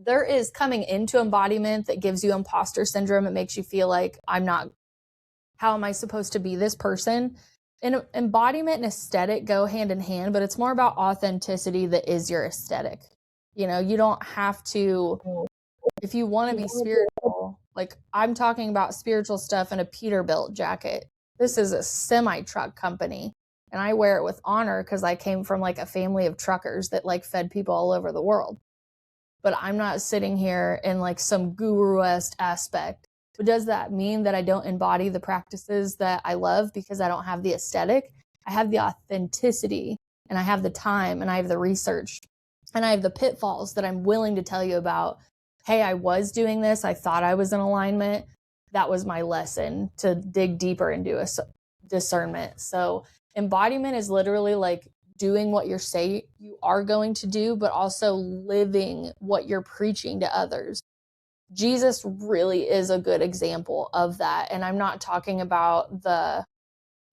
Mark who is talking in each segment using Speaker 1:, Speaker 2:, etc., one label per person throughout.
Speaker 1: there is coming into embodiment that gives you imposter syndrome. It makes you feel like, how am I supposed to be this person? And embodiment and aesthetic go hand in hand, but it's more about authenticity that is your aesthetic. You know, you don't have to, if you want to be spiritual, like I'm talking about spiritual stuff in a Peterbilt jacket. This is a semi-truck company, and I wear it with honor because I came from like a family of truckers that like fed people all over the world. But I'm not sitting here in like some guru-esque aspect. But does that mean that I don't embody the practices that I love because I don't have the aesthetic? I have the authenticity, and I have the time, and I have the research, and I have the pitfalls that I'm willing to tell you about. Hey, I was doing this. I thought I was in alignment. That was my lesson to dig deeper into a discernment. So embodiment is literally like doing what you say you are going to do, but also living what you're preaching to others. Jesus really is a good example of that. And I'm not talking about the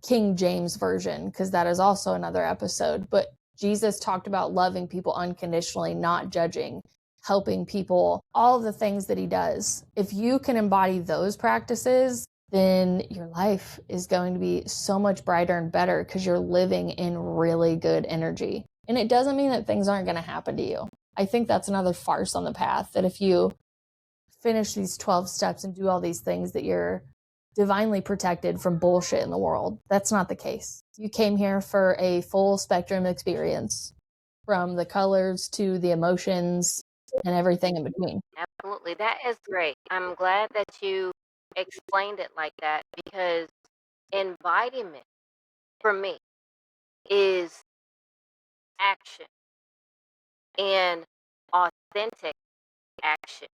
Speaker 1: King James version, because that is also another episode, but Jesus talked about loving people unconditionally, not judging, helping people, all the things that he does. If you can embody those practices, then your life is going to be so much brighter and better because you're living in really good energy. And it doesn't mean that things aren't going to happen to you. I think that's another farce on the path, that if you finish these 12 steps and do all these things, that you're divinely protected from bullshit in the world. That's not the case. You came here for a full spectrum experience, from the colors to the emotions and everything in between.
Speaker 2: Absolutely. That is great. I'm glad that you explained it like that, because embodiment for me is action, and authentic action,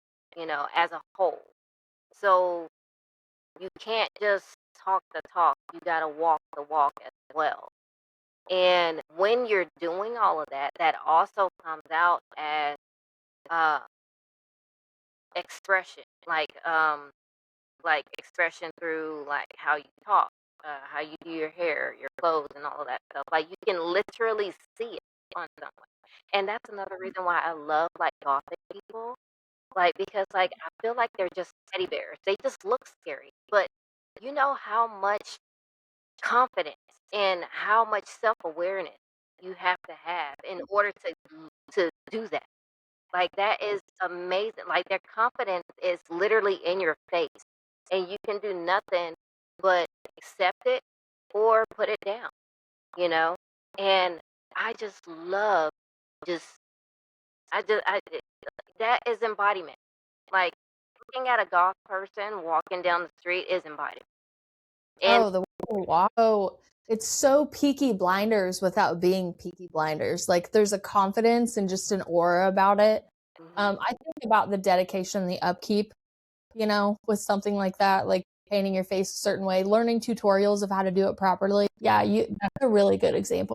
Speaker 2: as a whole. So you can't just talk the talk, you got to walk the walk as well. And when you're doing all of that, that also comes out as uh, expression, like expression through like how you talk, how you do your hair, your clothes, and all of that stuff. Like you can literally see it on someone, and that's another reason why I love like gothic people, like because like I feel like they're just teddy bears. They just look scary, but you know how much confidence and how much self awareness you have to have in order to do that. Like that is amazing. Like their confidence is literally in your face, and you can do nothing but accept it or put it down, you know? And I just love just I that is embodiment. Like looking at a goth person walking down the street is embodiment. And
Speaker 1: Oh, the wow. It's so Peaky Blinders without being Peaky Blinders. Like there's a confidence and just an aura about it. I think about the dedication and the upkeep, with something like that, like painting your face a certain way, learning tutorials of how to do it properly. Yeah, that's a really good example.